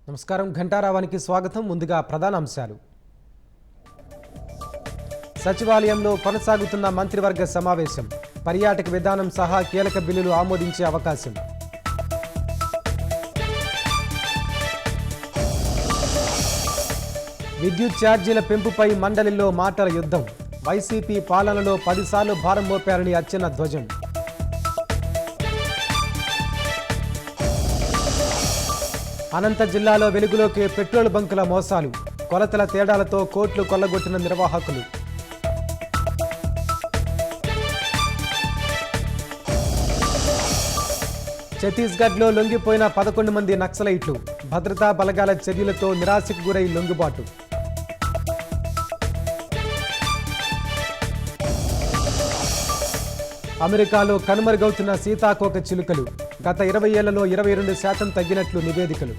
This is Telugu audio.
నమస్కారం ఘంటారావానికి స్వాగతం. ముందుగా ప్రధాన అంశాలు. సచివాలయంలో కొనసాగుతున్న మంత్రివర్గ సమావేశం. పర్యాటక విధానం సహా కీలక బిల్లులు ఆమోదించే అవకాశం. విద్యుత్ ఛార్జీల పెంపుపై మండలిలో మాటల యుద్ధం. వైసీపీ పాలనలో 10 సార్లు భారం మోపారని అచ్చెన్న ధ్వజం. అనంత జిల్లాలో వెలుగులోకి పెట్రోల్ బంకుల మోసాలు. కొలతల తేడాలతో కోట్లు కొల్లగొట్టిన నిర్వాహకులు. ఛత్తీస్గఢ్లో లొంగిపోయిన 11 మంది నక్సలైట్లు. భద్రతా బలగాల చర్యలతో నిరాశకు గురై లొంగుబాటు. అమెరికాలో కనుమరుగవుతున్న సీతాకోక చిలుకలు. గత 20 ఏళ్లలో 22% తగ్గినట్లు నివేదికలు.